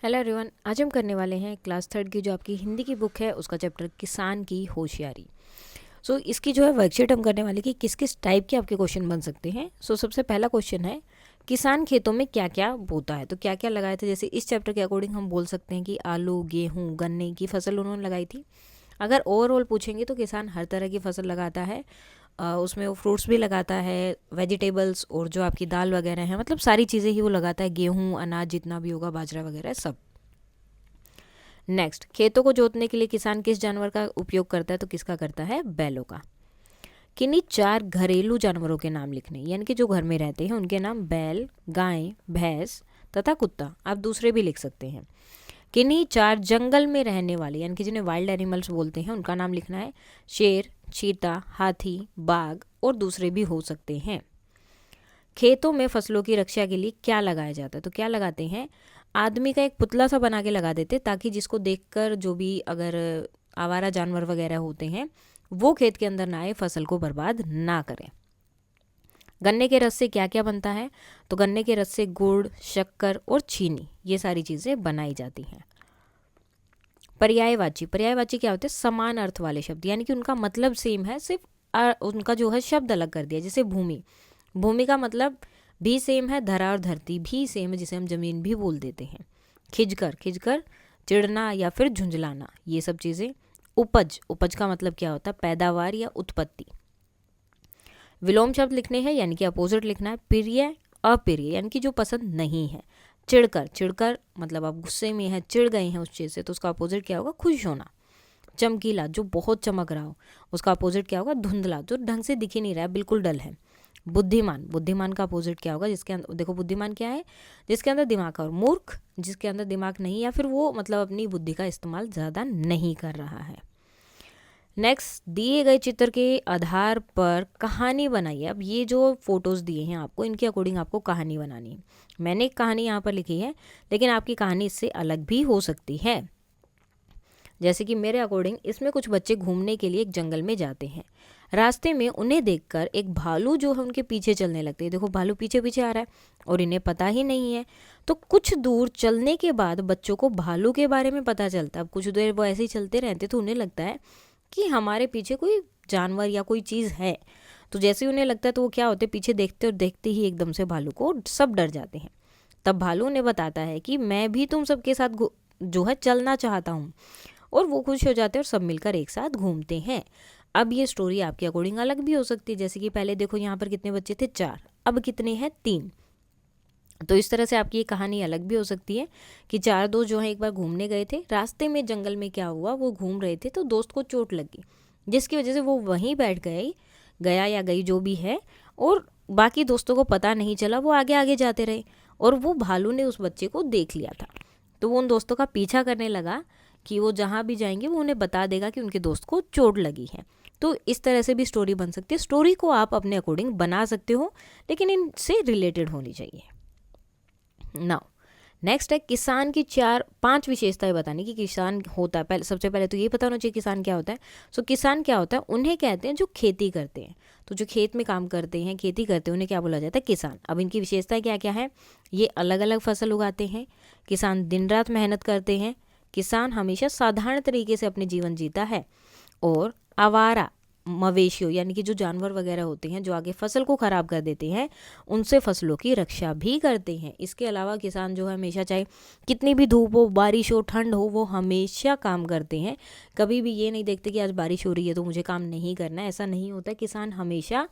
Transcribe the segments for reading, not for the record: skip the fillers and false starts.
Hello everyone, आज हम करने वाले हैं क्लास थर्ड की जो आपकी हिंदी की बुक है उसका चैप्टर किसान की होशियारी। इसकी जो है वर्कशीट हम करने वाले कि किस किस टाइप के आपके क्वेश्चन बन सकते हैं। सबसे पहला क्वेश्चन है, किसान खेतों में क्या क्या बोता है, तो क्या क्या लगाए थे। जैसे इस चैप्टर के अकॉर्डिंग हम बोल सकते हैं कि आलू, गेहूँ, गन्ने की फसल उन्होंने लगाई थी। अगर ओवरऑल पूछेंगे तो किसान हर तरह की फसल लगाता है। उसमें वो फ्रूट्स भी लगाता है, वेजिटेबल्स और जो आपकी दाल वगैरह है, मतलब सारी चीज़ें ही वो लगाता है, गेहूँ, अनाज जितना भी होगा, बाजरा वगैरह सब। नेक्स्ट, खेतों को जोतने के लिए किसान किस जानवर का उपयोग करता है, तो किसका करता है, बैलों का। किन्हीं 4 घरेलू जानवरों के नाम लिखने, यानी कि जो घर में रहते हैं उनके नाम बैल, गाय, भैंस तथा कुत्ता। आप दूसरे भी लिख सकते हैं। किन्हीं 4 जंगल में रहने वाले, यानी कि जिन्हें वाइल्ड एनिमल्स बोलते हैं, उनका नाम लिखना है। शेर, चीता, हाथी, बाघ और दूसरे भी हो सकते हैं। खेतों में फसलों की रक्षा के लिए क्या लगाया जाता है, तो क्या लगाते हैं, आदमी का एक पुतला सा बना के लगा देते, ताकि जिसको देखकर जो भी अगर आवारा जानवर वगैरह होते हैं वो खेत के अंदर ना आए, फसल को बर्बाद ना करें। गन्ने के रस से क्या क्या बनता है, तो गन्ने के रस से गुड़, शक्कर और चीनी, ये सारी चीज़ें बनाई जाती हैं। पर्यायवाची, पर्यायवाची क्या होते हैं, समान अर्थ वाले शब्द, यानी कि उनका मतलब सेम है, सिर्फ उनका जो है शब्द अलग कर दिया। जैसे भूमि, भूमि का मतलब भी सेम है, धरा और धरती भी सेम है, जिसे हम जमीन भी बोल देते हैं। खिंचकर, खिंचकर चिढ़ना या फिर झुंझलाना, ये सब चीज़ें। उपज, उपज का मतलब क्या होता है, पैदावार या उत्पत्ति। विलोम शब्द लिखने हैं, यानी कि अपोजिट लिखना है। प्रिय, अप्रिय, यानी कि जो पसंद नहीं है। चिढ़कर, चिढ़कर मतलब आप गुस्से में हैं, चिढ़ गए हैं उस चीज़ से, तो उसका अपोजिट क्या होगा, खुश होना। चमकीला, जो बहुत चमक रहा हो, उसका अपोजिट क्या होगा, धुंधला, जो ढंग से दिख ही नहीं रहा है, बिल्कुल डल है। बुद्धिमान, बुद्धिमान का अपोजिट क्या होगा, जिसके अंदर देखो, बुद्धिमान क्या है, जिसके अंदर दिमाग है। और मूर्ख, जिसके अंदर दिमाग नहीं, या फिर वो मतलब अपनी बुद्धि का इस्तेमाल ज़्यादा नहीं कर रहा है। नेक्स्ट, दिए गए चित्र के आधार पर कहानी बनाइए। अब ये जो फोटोज़ दिए हैं आपको, इनके अकॉर्डिंग आपको कहानी बनानी है। मैंने एक कहानी यहाँ पर लिखी है, लेकिन आपकी कहानी इससे अलग भी हो सकती है। जैसे कि मेरे अकॉर्डिंग इसमें कुछ बच्चे घूमने के लिए एक जंगल में जाते हैं। रास्ते में उन्हें देखकर एक भालू जो है उनके पीछे चलने लगते हैं। देखो, भालू पीछे पीछे आ रहा है और इन्हें पता ही नहीं है। तो कुछ दूर चलने के बाद बच्चों को भालू के बारे में पता चलता है। अब कुछ देर वो ऐसे ही चलते रहते, तो उन्हें लगता है कि हमारे पीछे कोई जानवर या कोई चीज़ है। तो जैसे ही उन्हें लगता है, तो वो क्या होते, पीछे देखते और देखते ही एकदम से भालू को सब डर जाते हैं। तब भालू उन्हें बताता है कि मैं भी तुम सबके साथ जो है चलना चाहता हूँ। और वो खुश हो जाते हैं और सब मिलकर एक साथ घूमते हैं। अब ये स्टोरी आपके अकॉर्डिंग अलग भी हो सकती है। जैसे कि पहले देखो, यहाँ पर कितने बच्चे थे, 4, अब कितने हैं, 3। तो इस तरह से आपकी ये कहानी अलग भी हो सकती है कि 4 दोस्त जो हैं एक बार घूमने गए थे, रास्ते में जंगल में क्या हुआ, वो घूम रहे थे तो दोस्त को चोट लग गई, जिसकी वजह से वो वहीं बैठ गया या गई जो भी है, और बाकी दोस्तों को पता नहीं चला, वो आगे आगे जाते रहे। और वो भालू ने उस बच्चे को देख लिया था, तो वो उन दोस्तों का पीछा करने लगा कि वो जहाँ भी जाएंगे वो उन्हें बता देगा कि उनके दोस्त को चोट लगी है। तो इस तरह से भी स्टोरी बन सकती है। स्टोरी को आप अपने अकॉर्डिंग बना सकते हो, लेकिन इनसे रिलेटेड होनी चाहिए। नाउ नेक्स्ट है, किसान की 4-5 विशेषताएं बतानी कि किसान होता है। पहले, सबसे पहले तो ये पता होना चाहिए किसान क्या होता है। किसान क्या होता है, उन्हें कहते हैं जो खेती करते हैं। तो जो खेत में काम करते हैं, खेती करते हैं, उन्हें क्या बोला जाता है, किसान। अब इनकी विशेषताएं क्या क्या है, ये अलग अलग फसल उगाते हैं, किसान दिन रात मेहनत करते हैं, किसान हमेशा साधारण तरीके से अपने जीवन जीता है, और आवारा मवेशियों, यानी कि जो जानवर वगैरह होते हैं जो आगे फसल को ख़राब कर देते हैं, उनसे फसलों की रक्षा भी करते हैं। इसके अलावा किसान जो है हमेशा, चाहे कितनी भी धूप हो, बारिश हो, ठंड हो, वो हमेशा काम करते हैं। कभी भी ये नहीं देखते कि आज बारिश हो रही है तो मुझे काम नहीं करना है, ऐसा नहीं होता। किसान हमेशा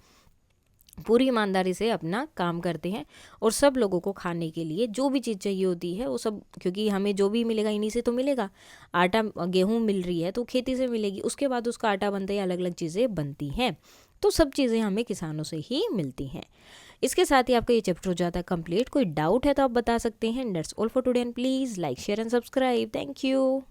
पूरी ईमानदारी से अपना काम करते हैं, और सब लोगों को खाने के लिए जो भी चीज़ चाहिए होती है वो सब, क्योंकि हमें जो भी मिलेगा इन्हीं से तो मिलेगा। आटा, गेहूँ मिल रही है तो खेती से मिलेगी, उसके बाद उसका आटा बनता है, अलग अलग चीज़ें बनती हैं। तो सब चीज़ें हमें किसानों से ही मिलती हैं। इसके साथ ही आपका ये चैप्टर हो जाता है कंप्लीट। कोई डाउट है तो आप बता सकते हैं। That's all for today and please like, share and subscribe. Thank you.